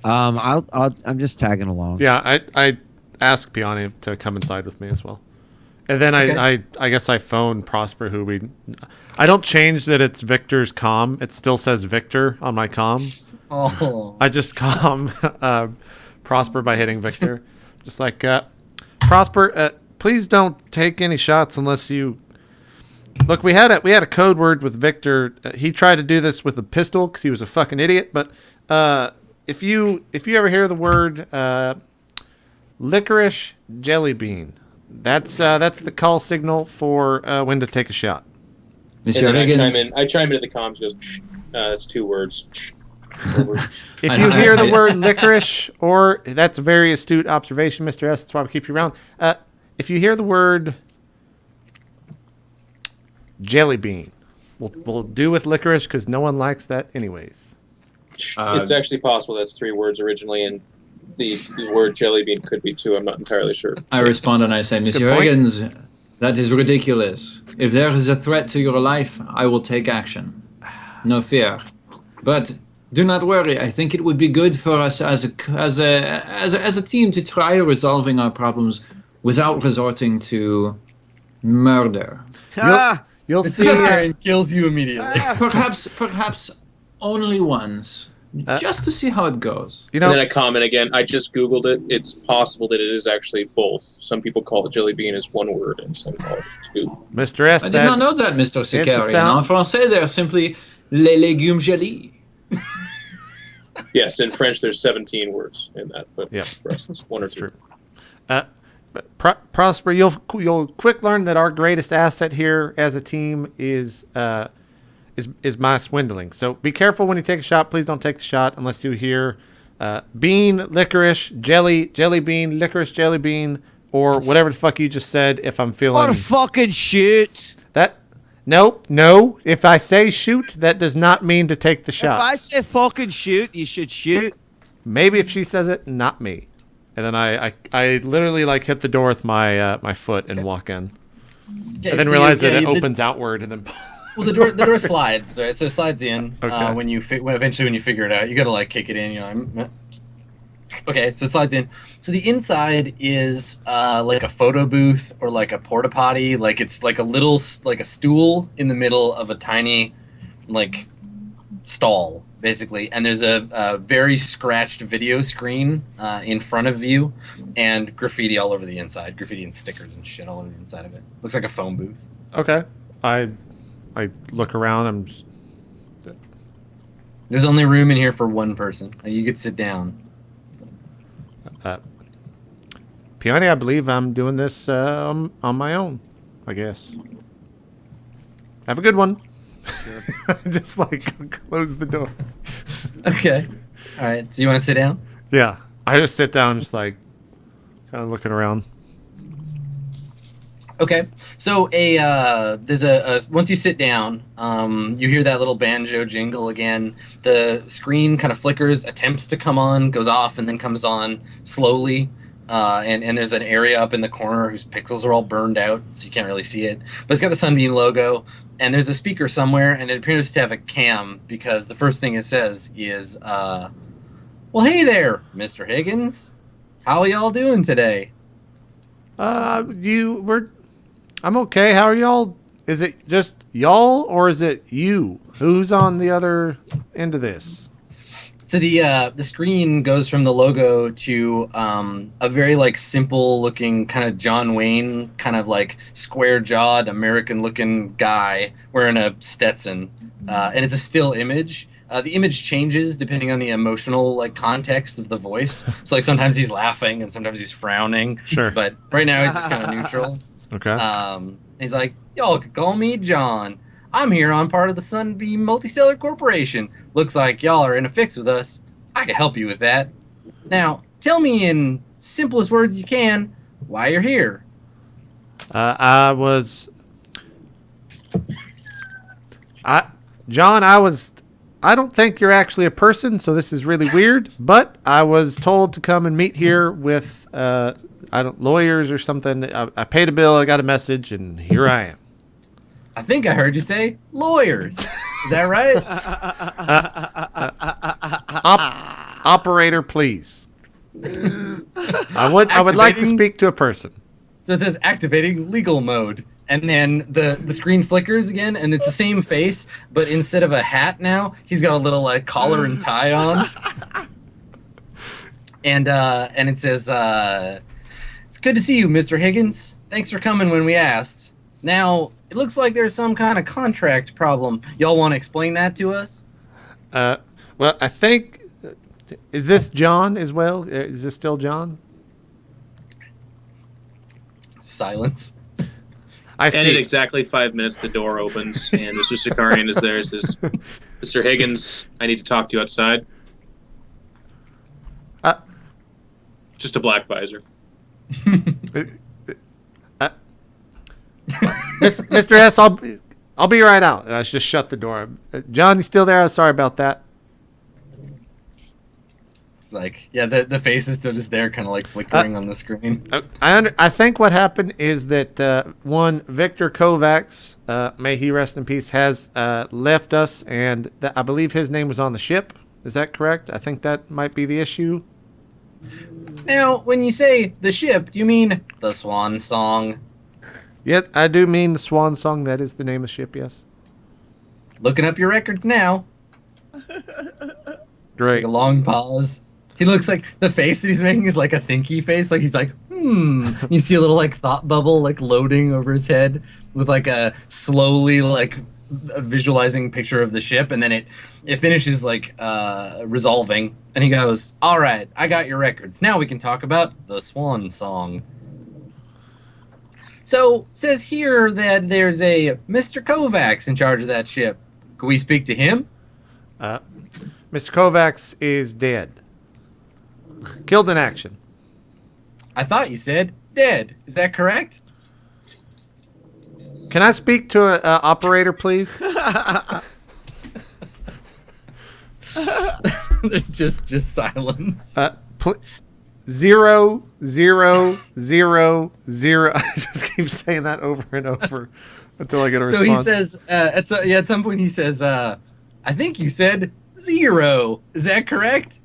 I'm just tagging along. Yeah, I asked Piani to come inside with me as well. And then Okay. I guess I phoned Prosper, I don't change that it's Victor's comm. It still says Victor on my comm. Oh. I just comm Prosper by hitting Victor. Just like, Prosper, please don't take any shots unless you... Look, we had a code word with Victor. He tried to do this with a pistol because he was a fucking idiot. But if you ever hear the word licorice jelly bean, that's the call signal for when to take a shot. And Mr. then Higgins. I chime into the comms. Goes, it's 2 words. Over. If you hear the word licorice, or that's a very astute observation, Mr. S. That's why we keep you around. If you hear the word jelly bean, we'll do with licorice because no one likes that anyways. It's actually possible that's 3 words originally, and the word jelly bean could be 2. I'm not entirely sure. I respond and I say, Mr. point. Higgins, that is ridiculous. If there is a threat to your life, I will take action. No fear. But do not worry. I think it would be good for us as a team to try resolving our problems without resorting to murder. You'll see. And kills you immediately. Perhaps only once, just to see how it goes. You And know, then I comment again. I just Googled it. It's possible that it is actually both. Some people call it jelly bean as 1 word, and some call it 2. Mr. S. I did not know that, Mr. Sicarian. astounding. En français, they're simply les légumes gelés. Yes, in French there's 17 words in that, but Yeah. for us it's 1 or 2. True. Prosper, you'll quick learn that our greatest asset here as a team is my swindling. So be careful when you take a shot. Please don't take the shot unless you hear bean, licorice, jelly bean, licorice, jelly bean, or whatever the fuck you just said. If I'm feeling What a fucking shit. that, no. If I say shoot, that does not mean to take the shot. If I say fucking shoot, you should shoot. Maybe if she says it, not me. And then I literally like hit the door with my my foot and walk in. Okay, And then so realize you- that it the- opens outward and then. Well, the door slides, right? So it slides in. Okay. When eventually when you figure it out, you gotta like kick it in. You know. Okay, so it slides in. So the inside is like a photo booth or like a porta potty. Like it's like like a stool in the middle of a tiny, like, stall basically. And there's a very scratched video screen in front of you, and graffiti all over the inside. Graffiti and stickers and shit all over the inside of it. Looks like a phone booth. Okay. I look around. I'm just, There's only room in here for 1 person. You could sit down. Peony, I believe I'm doing this on my own, I guess. Have a good one. Just like close the door. Okay. All right. So you want to sit down? Yeah. I just sit down, just like kind of looking around. Okay. So there's a once you sit down, you hear that little banjo jingle again. The screen kind of flickers, attempts to come on, goes off, and then comes on slowly. And there's an area up in the corner whose pixels are all burned out, so you can't really see it. But it's got the Sunbeam logo, and there's a speaker somewhere, and it appears to have a cam because the first thing it says is, "Well, hey there, Mr. Higgins. How are y'all doing today?" I'm okay. How are y'all? Is it just y'all or is it you? Who's on the other end of this? So the screen goes from the logo to a very like simple looking kind of John Wayne kind of like square jawed American looking guy wearing a Stetson, and it's a still image. The image changes depending on the emotional like context of the voice. So like sometimes he's laughing and sometimes he's frowning. Sure. But right now he's just kind of neutral. Okay. He's like, y'all could call me John. I'm here on part of the Sunbeam Multicellular Corporation. Looks like y'all are in a fix with us. I can help you with that. Now, tell me in simplest words you can why you're here. John, I don't think you're actually a person, so this is really weird, but I was told to come and meet here with, lawyers or something. I paid a bill, I got a message, and here I am. I think I heard you say lawyers. Is that right? Operator, please. I would like to Activating- speak to a person. So it says activating legal mode. And then the screen flickers again, and it's the same face, but instead of a hat now, he's got a little like collar and tie on. And it says, "It's good to see you, Mr. Higgins. Thanks for coming when we asked. Now, it looks like there's some kind of contract problem. Y'all want to explain that to us?" Well, I think is this John as well? Is this still John? Silence. I And in see. exactly 5 minutes, the door opens, and Mr. Sakarian is there. Says, "Mr. Higgins, I need to talk to you outside." Just a black visor. Mr. S, I'll be right out. And I just shut the door. John, you still there? Sorry about that. It's like, yeah, the face is still just there, kind of like flickering on the screen. I think what happened is that one Victor Kovacs, may he rest in peace, has left us, and I believe his name was on the ship. Is that correct? I think that might be the issue. Now, when you say the ship, you mean the Swan Song. Yes, I do mean the Swan Song. That is the name of the ship. Yes. Looking up your records now. Great. A long pause. He looks like the face that he's making is like a thinky face. Like he's like, You see a little like thought bubble like loading over his head with like a slowly like a visualizing picture of the ship, and then it finishes like resolving, and he goes, "All right, I got your records. Now we can talk about the Swan Song." So says here that there's a Mr. Kovacs in charge of that ship. Can we speak to him? Mr. Kovacs is dead. Killed in action. I thought you said dead. Is that correct? Can I speak to an operator, please? There's just silence. 0, 0, 0, 0. I just keep saying that over and over until I get a So response. he says, at some point he says, "I think you said 0. Is that correct?"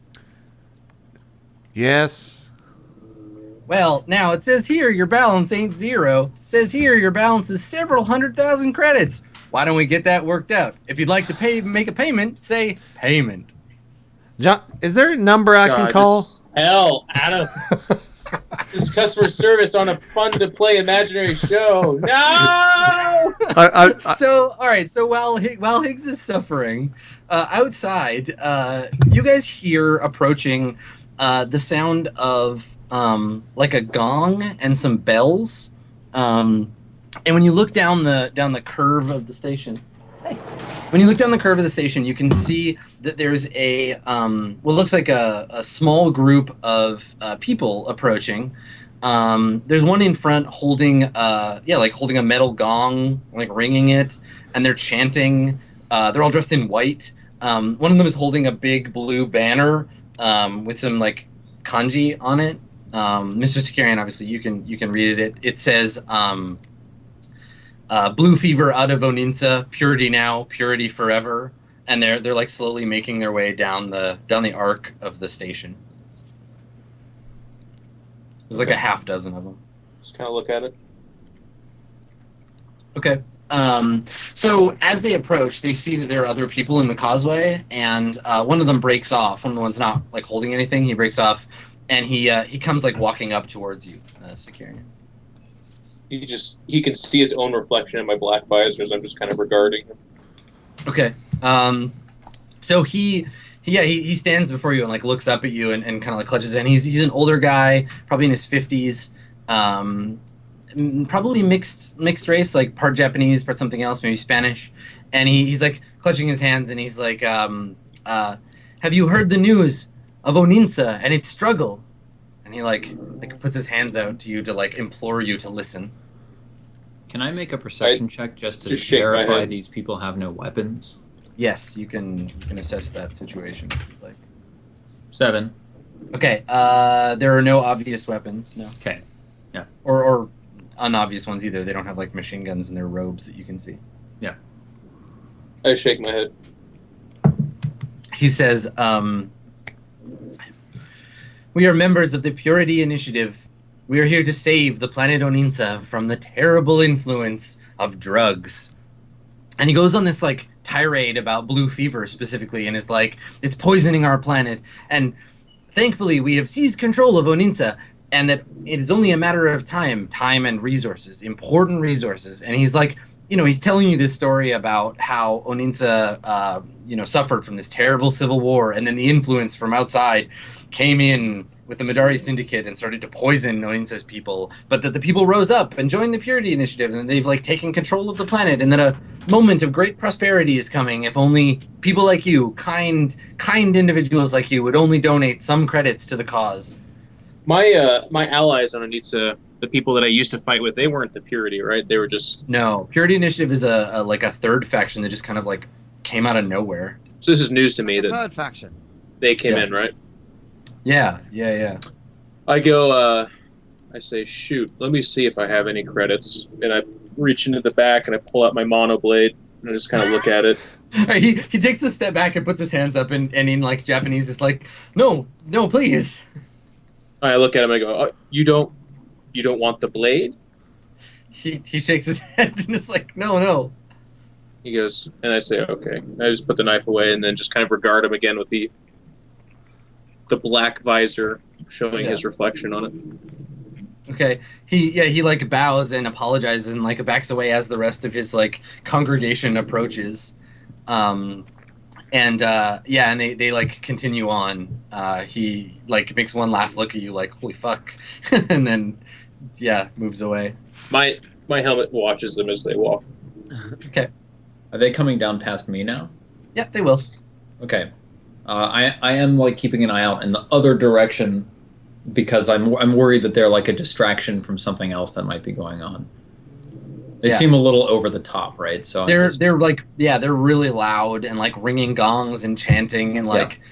Yes. Well, now it says here your balance ain't 0. It says here your balance is several 100,000 credits. Why don't we get that worked out? If you'd like to make a payment, say payment. John, is there a number I can call? Hell, Adam. This customer service on a fun-to-play imaginary show. No! So, all right. So while Higgs is suffering, outside, you guys hear approaching the sound of like a gong and some bells. And when you look down the curve of the station, when you look down the curve of the station, you can see that there's a what looks like a small group of people approaching. There's one in front holding holding a metal gong, like ringing it, and they're chanting. They're all dressed in white. One of them is holding a big blue banner with some like kanji on it. Mr. Sakarian, obviously you can read it. It says "Blue fever out of Oninsa, purity now, purity forever," and they're like slowly making their way down the arc of the station. There's like a half dozen of them. Just kind of look at it. Okay. So as they approach, they see that there are other people in the causeway, and one of them breaks off. One of the ones not like holding anything. He breaks off, and he comes like walking up towards you, Sakarian. He can see his own reflection in my black visors. I'm just kind of regarding him. Okay. So he stands before you and like looks up at you and kind of like clutches in. He's an older guy, probably in his 50s. Probably mixed race, like part Japanese, part something else, maybe Spanish. And he's like clutching his hands and he's like, have you heard the news of Oninsa and its struggle? And he like puts his hands out to you to like implore you to listen. Can I make a perception check just to just shake my verify head. these people have no weapons? Yes, you can assess that situation. Like, 7. okay, there are no obvious weapons, no, Okay. Yeah. or unobvious ones either. They don't have like machine guns in their robes that you can see. I shake my head. He says, "We are members of the Purity Initiative. We are here to save the planet Oninsa from the terrible influence of drugs." And he goes on this like tirade about blue fever specifically, and is like, "It's poisoning our planet, and thankfully we have seized control of Oninsa, and that it is only a matter of time and resources, important resources." And he's like, he's telling you this story about how Oninsa, suffered from this terrible civil war, and then the influence from outside came in with the Madari Syndicate and started to poison Oninsa's people, but that the people rose up and joined the Purity Initiative, and they've like taken control of the planet, and that a moment of great prosperity is coming if only people like you, kind individuals like you, would only donate some credits to the cause. My allies underneath the people that I used to fight with, they weren't the Purity, right? They were just... No, Purity Initiative is a third faction that just kind of like came out of nowhere. So this is news to me The that third faction. they came in, right? Yeah. I go, I say, shoot, let me see if I have any credits. And I reach into the back and I pull out my mono blade and I just kind of look at it. He takes a step back and puts his hands up, and in like Japanese, it's like, no, please. I look at him and I go, oh, you don't want the blade? He shakes his head and it's like, no. He goes, and I say, okay. I just put the knife away and then just kind of regard him again with the black visor showing his reflection on it. Okay. He like bows and apologizes and like backs away as the rest of his like congregation approaches. And they like continue on. He like makes one last look at you like, holy fuck, and then moves away. My helmet watches them as they walk. Okay. Are they coming down past me now? Yeah, they will. Okay. I am like keeping an eye out in the other direction because I'm worried that they're like a distraction from something else that might be going on. They seem a little over the top, right? So they're really loud and like ringing gongs and chanting and like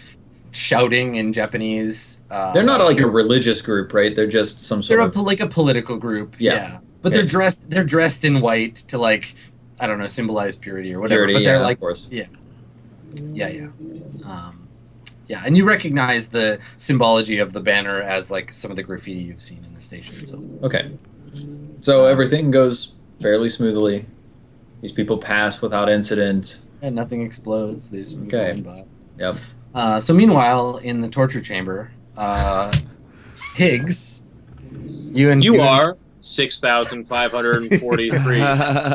shouting in Japanese. They're not like a religious group, right? They're just some sort of like a political group. Yeah. But they're dressed in white to like, I don't know, symbolize purity or whatever. Purity, but they're like, of course. And you recognize the symbology of the banner as like some of the graffiti you've seen in the station. So okay, so everything goes fairly smoothly. These people pass without incident. And nothing explodes. They just move on by. Yep. So meanwhile, in the torture chamber, Higgs, you are 6,543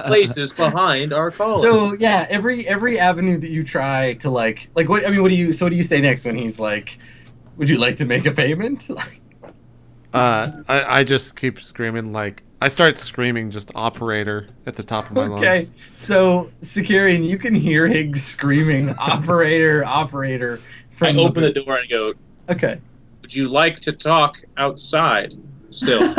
places behind our college. So every avenue that you try to like what do you say next when he's like, would you like to make a payment? I just keep screaming, like I start screaming just operator at the top of my lungs. Okay, so Sakarian, you can hear Higgs screaming operator. I open the door and go, okay. Would you like to talk outside still?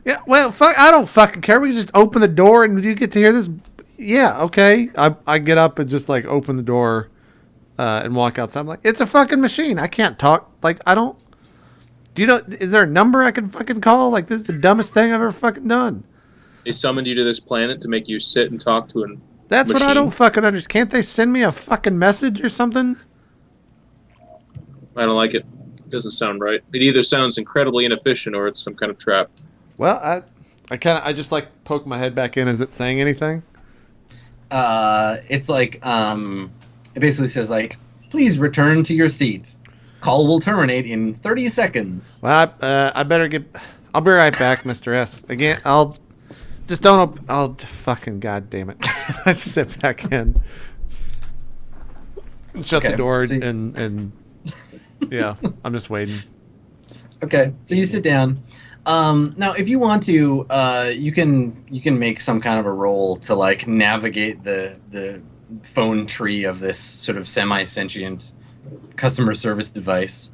Yeah, well, I don't fucking care. We just open the door and you get to hear this. Yeah, okay. I get up and just like open the door and walk outside. I'm like, it's a fucking machine. I can't talk. Like, I don't. Is there a number I can fucking call? Like, this is the dumbest thing I've ever fucking done. They summoned you to this planet to make you sit and talk to an That's machine. what I don't fucking understand. Can't they send me a fucking message or something? I don't like it. It doesn't sound right. It either sounds incredibly inefficient or it's some kind of trap. Well, I just like poke my head back in. Is it saying anything? It's like it basically says like, please return to your seat. Call will terminate in 30 seconds. Well, I better get. I'll be right back, Mr. S. Again, I'll fucking goddamn it. I sit back in, shut the door, and yeah, I'm just waiting. Okay, so you sit down. Now, if you want to, you can make some kind of a roll to like navigate the phone tree of this sort of semi-sentient customer service device.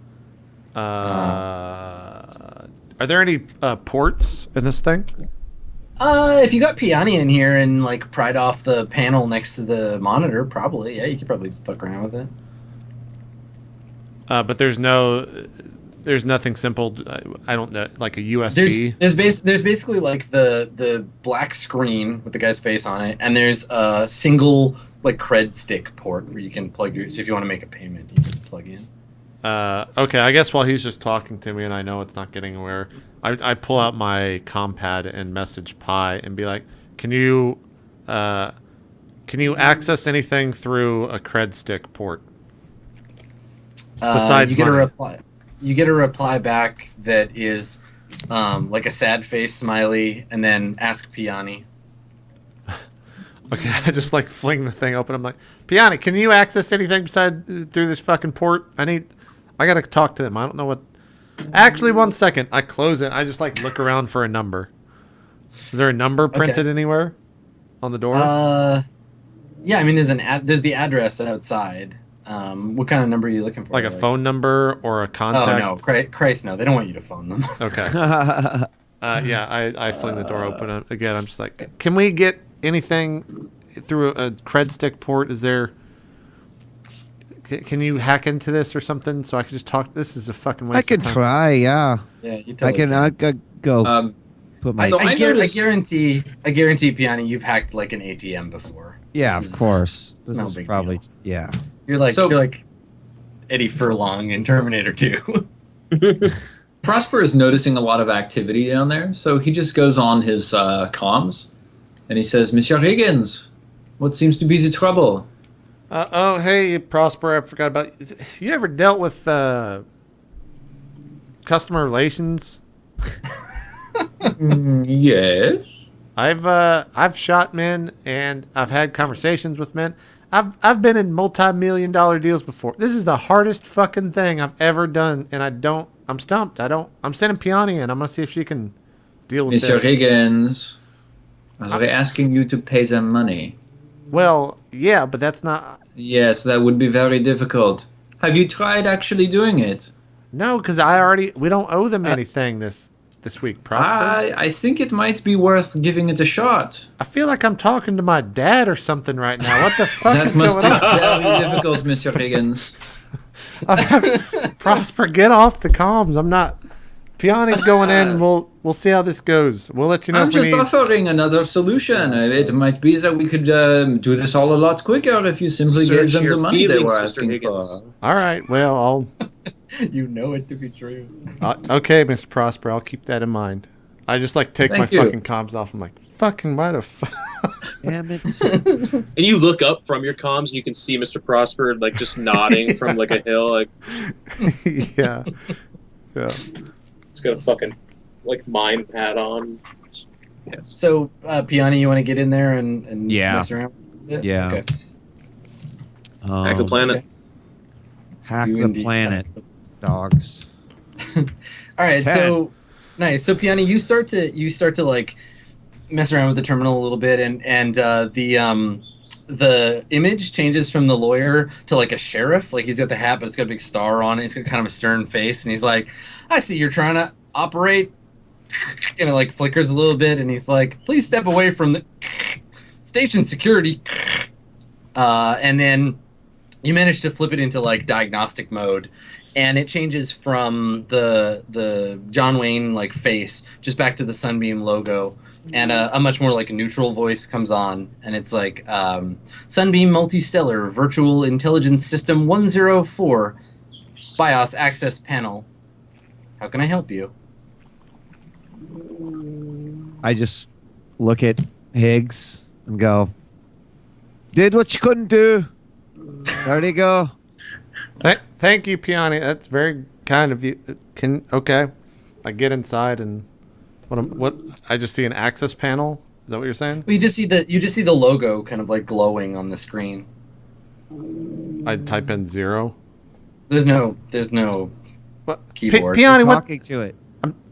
Are there any ports in this thing? If you got Piani in here and like pried off the panel next to the monitor, probably. Yeah, you could probably fuck around with it. But there's nothing simple. I don't know, like a USB. There's basically like the black screen with the guy's face on it, and there's a single like cred stick port where you can plug your. So if you want to make a payment, you can plug in. Okay, I guess while he's just talking to me and I know it's not getting anywhere, I pull out my compad and message Pi and be like, can you access anything through a cred stick port? Besides you get money. a reply. You get a reply back that is like a sad face smiley, and then ask Piani. Okay, I just like fling the thing open. I'm like, Piani, can you access anything besides through this fucking port? I gotta talk to them. I don't know what. Actually, 1 second. I close it. I just like look around for a number. Is there a number printed anywhere on the door? Yeah, I mean there's the address outside. What kind of number are you looking for? Like a phone number or a contact? Oh no, Christ no! They don't want you to phone them. Okay. Yeah, I fling the door open again. I'm just like, can we get anything through a cred stick port? Is there? Can you hack into this or something so I can just talk? This is a fucking waste. I can of time. try. Yeah. Yeah, you totally I can go. Put my. I noticed- guarantee, Piani, you've hacked like an ATM before. Yeah, This of is- course. This no is big probably. deal. Yeah. You're like Eddie Furlong in Terminator 2. Prosper is noticing a lot of activity down there, so he just goes on his comms, and he says, Monsieur Higgins, what seems to be the trouble? Oh, hey, Prosper. I forgot about you. Ever dealt with customer relations? Yes. I've shot men and I've had conversations with men. I've been in multi-million-dollar deals before. This is the hardest fucking thing I've ever done, and I'm stumped. I'm sending Piani in. I'm gonna see if she can deal with Monsieur this. Higgins, are they asking you to pay them money? Well, yeah, but that's not. Yes, that would be very difficult. Have you tried actually doing it? No, because we don't owe them anything this week, Prosper. I think it might be worth giving it a shot. I feel like I'm talking to my dad or something right now. What the fuck That is must going be on? very difficult, Monsieur Higgins. Prosper, get off the comms. I'm not. Piani's going in. We'll see how this goes. We'll let you know. I'm if we just need... offering another solution. It might be that we could do this all a lot quicker if you simply Search gave them your the money they feelings, were Mr. asking Higgins. for. All right. Well, I'll. You know it to be true. Okay, Mr. Prosper. I'll keep that in mind. I just like take Thank my you. fucking comms off. I'm like, fucking why the fuck? Damn it. And you look up from your comms, and you can see Mr. Prosper like just nodding from like a hill, like Yeah. he's got a fucking like mind pad on. Yes. So, Piani, you want to get in there and Yeah. mess around? Yeah. Okay. Hack the planet. Okay. Hack You the indeed. planet, dogs. All right, 10. so nice. So Piani, you start to like mess around with the terminal a little bit, and the image changes from the lawyer to like a sheriff. Like he's got the hat, but it's got a big star on it. He's got kind of a stern face, and he's like, "I see you're trying to operate," and it like flickers a little bit, and he's like, "Please step away from the station security," and then you manage to flip it into like diagnostic mode, and it changes from the John Wayne like face just back to the Sunbeam logo, and a much more like neutral voice comes on, and it's like Sunbeam Multistellar Virtual Intelligence System 104 BIOS Access Panel. How can I help you? I just look at Higgs and go, did what you couldn't do. There you go. Thank you, Piani. That's very kind of you. Okay, I get inside and what I just see an access panel. Is that what you're saying? You just see the logo kind of like glowing on the screen. I type in 0. There's no What? keyboard. Piani, what? Talking to it.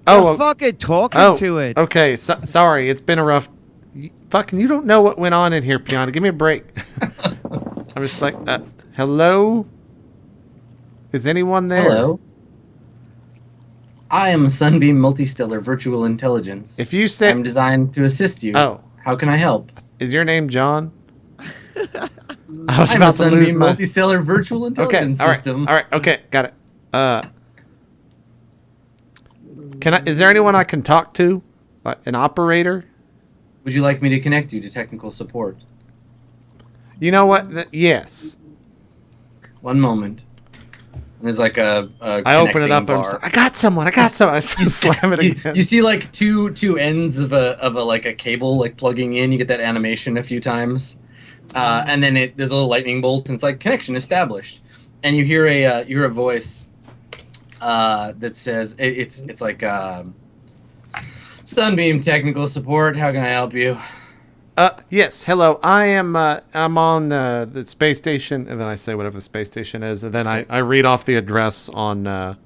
Oh, You're fucking talking oh, to it. Okay, sorry. It's been a rough. You don't know what went on in here, Piani. Give me a break. I'm just like, hello? Is anyone there? Hello. I am Sunbeam Multistellar Virtual Intelligence. If you said, I'm designed to assist you. oh, How can I help? is your name John? I was I'm a about to lose Sunbeam my. Multistellar Virtual Okay, Intelligence all right, System. all right, okay, got it. Is there anyone I can talk to? An operator? Would you like me to connect you to technical support? You know what? Yes. One moment. And there's like a I open it up and I'm just like, I got someone. I slam it again. You see like two ends of a cable like plugging in. You get that animation a few times, and then there's a little lightning bolt and it's like connection established, and you hear a voice that says it's like Sunbeam technical support. How can I help you? Yes. Hello. I'm on the space station, and then I say whatever the space station is, and then I read off the address on the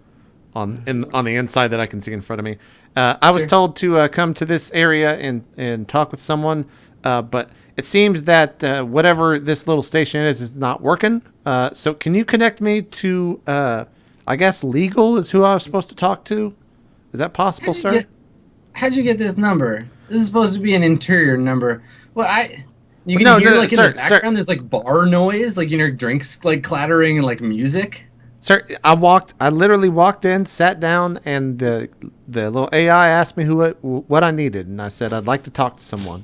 inside that I can see in front of me. I was told to come to this area and talk with someone, but it seems that whatever this little station is not working. So can you connect me to I guess legal is who I was supposed to talk to? Is that possible, sir? How'd you get this number? This is supposed to be an interior number. Well, you can No, hear no, like in sir, the background, there's like bar noise, like you hear drinks like clattering and like music. Sir, I literally walked in, sat down, and the little AI asked me what I needed, and I said I'd like to talk to someone.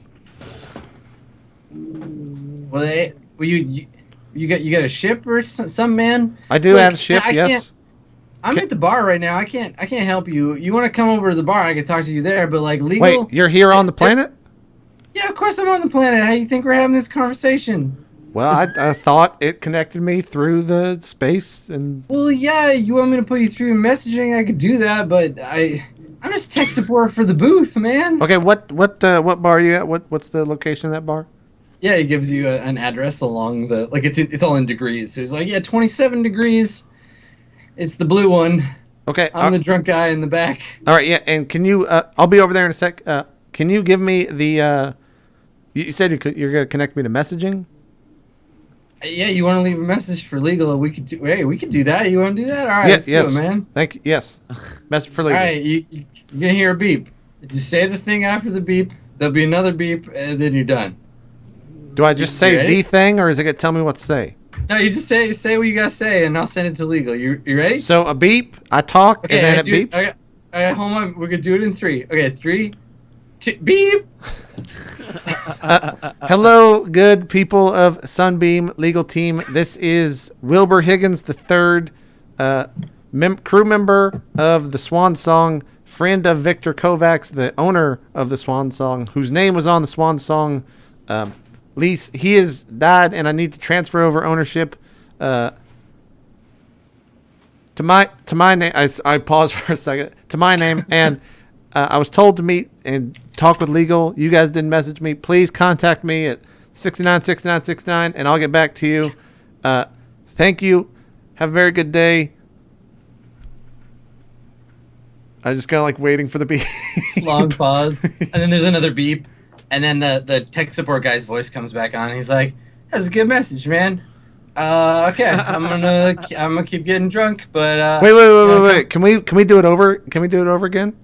Well, you got a ship or some man? I do Look, have a ship, yes. I'm at the bar right now. I can't help you. You want to come over to the bar? I can talk to you there. But like legal. Wait, you're here on the planet? Yeah, of course I'm on the planet. How do you think we're having this conversation? Well, I thought it connected me through the space and. Well, yeah. You want me to put you through messaging? I could do that, but I'm just tech support for the booth, man. Okay, what bar are you at? What's the location of that bar? Yeah, he gives you an address along the like it's all in degrees. So he's like, yeah, 27 degrees. It's the blue one. Okay, I'm the drunk guy in the back. All right, yeah, and can you? I'll be over there in a sec. Can you give me the? You said you're gonna connect me to messaging. Yeah, you want to leave a message for legal? We could do. Hey, we could do that. You want to do that? All right, let's do it, man. Thank you. Yes, message for legal. All right, you're gonna hear a beep. Just say the thing after the beep. There'll be another beep, and then you're done. Do I just say the thing, or is it gonna tell me what to say? No, you just say what you gotta say, and I'll send it to legal. You ready? So a beep, I talk, and then it beeps. Okay, all right, hold on. We're gonna do it in 3. Okay, 3, 2, beep. Hello, good people of Sunbeam Legal Team. This is Wilbur Higgins III, crew member of the Swan Song, friend of Victor Kovacs, the owner of the Swan Song, whose name was on the Swan Song lease. He has died, and I need to transfer over ownership to my name. I paused for a second. To my name, and I was told to meet and talk with legal. You guys didn't message me. Please contact me at 696969, and I'll get back to you. Thank you. Have a very good day. I just kind of like waiting for the beep. Long pause, and then there's another beep, and then the tech support guy's voice comes back on. And he's like, "That's a good message, man. Okay, I'm gonna keep getting drunk, but wait. Can we do it over? Can we do it over again?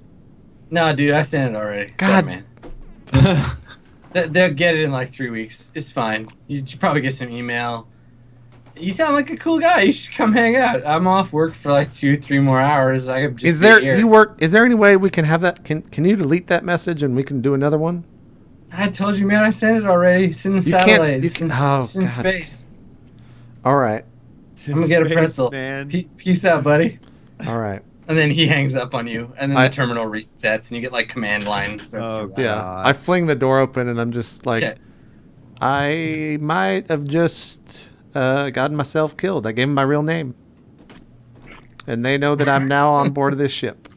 No, dude, I sent it already. God, sorry, man. They'll get it in like 3 weeks. It's fine. You should probably get some email. You sound like a cool guy. You should come hang out. I'm off work for like 2-3 more hours. I could just Is there any way we can have that? Can you delete that message and we can do another one? I told you, man. I sent it already. It's in the satellite. It's in space. All right. I'm gonna get a pretzel. Peace out, buddy. All right. And then he hangs up on you, and then the terminal resets, and you get like command line. Yeah. I fling the door open, and I'm just like, okay. I might have just gotten myself killed. I gave him my real name, and they know that I'm now on board of this ship.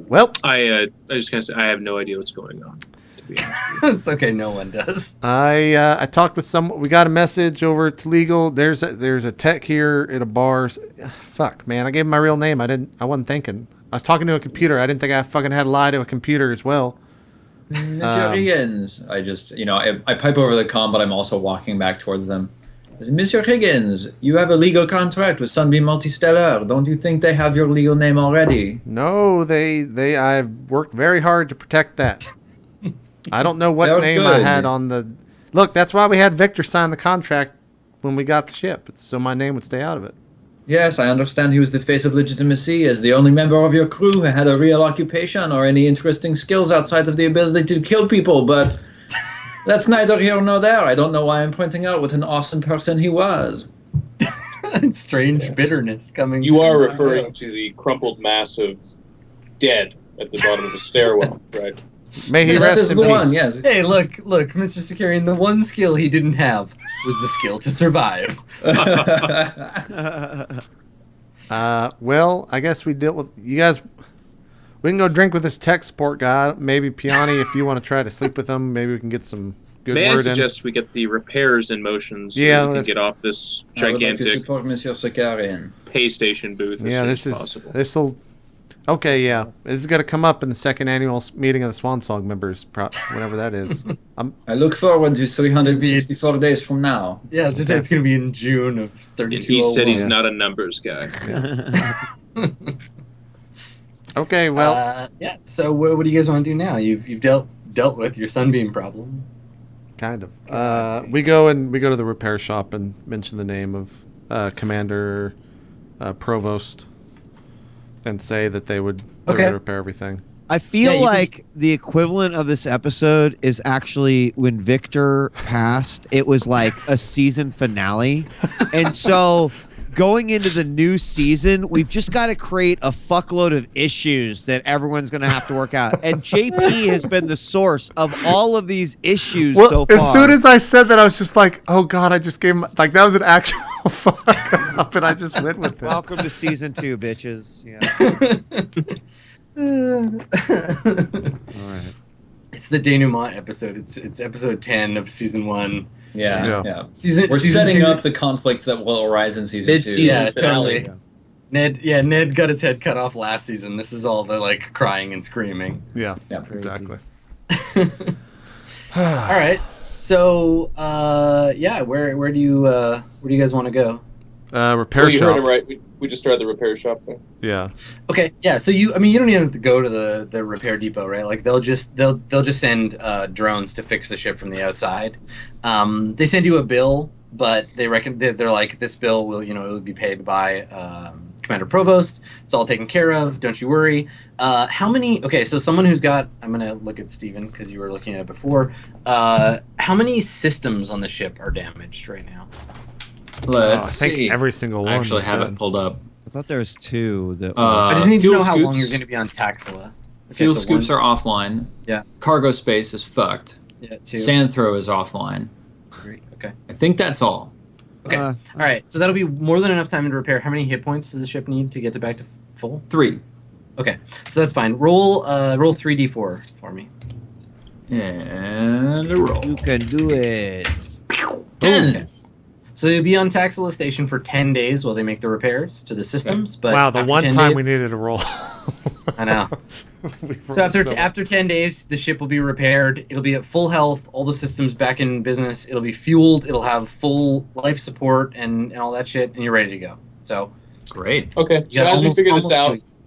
Well, I just kind of say I have no idea what's going on. To be honest, it's okay. No one does. I talked with someone. We got a message over to legal. There's a tech here at a bar. Fuck, man. I gave him my real name. I wasn't thinking. I was talking to a computer. I didn't think I fucking had to lie to a computer as well. Mr. Higgins. I just, I pipe over the comm, but I'm also walking back towards them. Mr. Higgins, you have a legal contract with Sunbeam Multistellar. Don't you think they have your legal name already? No, I've worked very hard to protect that. I don't know what name I had on the... Look, that's why we had Victor sign the contract when we got the ship. It's so my name would stay out of it. Yes, I understand he was the face of legitimacy as the only member of your crew who had a real occupation or any interesting skills outside of the ability to kill people, but That's neither here nor there. I don't know why I'm pointing out what an awesome person he was. Strange Yes. bitterness coming. You are from- referring to the crumpled mass of dead at the bottom of the stairwell, right? May he That rest is in the peace. one, yes. Hey, look, Mr. Securian, the one skill he didn't have was the skill to survive. Well, I guess we deal with you guys. We can go drink with this tech support guy. Maybe Piani, if you want to try to sleep with him, maybe we can get some good May I word in. suggest we get the repairs in motion so Yeah, that we can that's- get off this I would like to gigantic support Monsieur Sakarian. pay station booth as Yeah, soon this as is possible. this'll. Okay, yeah, this is gonna come up in the second annual meeting of the Swan Song members, whenever that is. I look forward to 364 days from now. Yeah, as I said, it's going to be in June of And 3201. he said he's Yeah. not a numbers guy. Okay, well, yeah. So what do you guys want to do now? You've dealt with your sunbeam problem. kind of. We go to the repair shop and mention the name of Commander Provost, and say that they would Okay. repair everything. I feel Yeah, you like the equivalent of this episode is actually when Victor passed, it was like a season finale. And so going into the new season, we've just got to create a fuckload of issues that everyone's going to have to work out. And JP has been the source of all of these issues so far. as soon as I said that, I was just like, "Oh God!" I just gave him like that was an actual fuck up, and I just went with it. Welcome to season 2, bitches. Yeah. All right. It's the denouement episode. It's episode 10 of season 1. Yeah. Yeah. Season We're season setting 2, up the conflicts that will arise in season 2. Mid-season Yeah, finale. totally. Ned got his head cut off last season. This is all the like crying and screaming. Yeah, Yeah. exactly. All right. So yeah, where do you guys want to go? Repair Well, you heard shop. him right. We just started the repair shop thing. Yeah. Okay, yeah. So you don't even have to go to the repair depot, right? Like they'll just send drones to fix the ship from the outside. They send you a bill, but they're like, this bill will it will be paid by Commander Provost. It's all taken care of. Don't you worry. How many? Okay, so someone who's got. I'm gonna look at Steven because you were looking at it before. How many systems on the ship are damaged right now? Let's I think see. every single one. I actually is have dead. it pulled up. I thought there was 2 that I just need to fuel know how long scoops. you're going to be on Taxila. Okay, Fuel so scoops one- are offline. Yeah. Cargo space is fucked. Yeah, 2. Sand throw is offline. 3. Okay. I think that's all. Okay. All right. So that'll be more than enough time to repair. How many hit points does the ship need to get it back to full? 3. Okay. So that's fine. Roll 3d4 for me. And a roll. you can do it. 10. Okay. So you'll be on Taxila Station for 10 days while they make the repairs to the systems. But Wow, the after one 10 time we days- needed a roll. I know. So after 10 days, the ship will be repaired. It'll be at full health. All the systems back in business. It'll be fueled. It'll have full life support and all that shit, and you're ready to go. So Great. Okay, you so got as we figure this almost 2 out, weeks.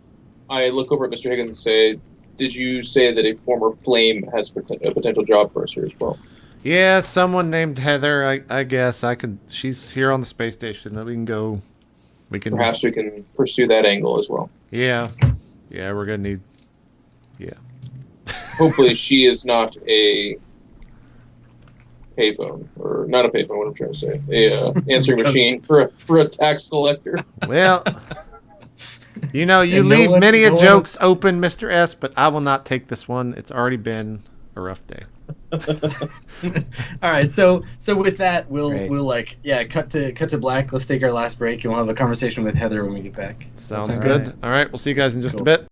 I look over at Mr. Higgins and say, did you say that a former flame has a potential job for us here as well? Yeah, someone named Heather. I guess I could. She's here on the space station. We can go. We can. Perhaps we can pursue that angle as well. Yeah. Yeah, we're gonna need. Yeah. Hopefully she is not a payphone, or not a payphone, what I'm trying to say. A answering machine for a tax collector. Well, you know, you And no leave one- many no one- jokes open, Mr. S, but I will not take this one. It's already been a rough day. All right, so with that, Great. we'll like cut to black. Let's take our last break, and we'll have a conversation with Heather when we get back. Sounds Sounds good. good. All right, we'll see you guys in just a Cool. bit.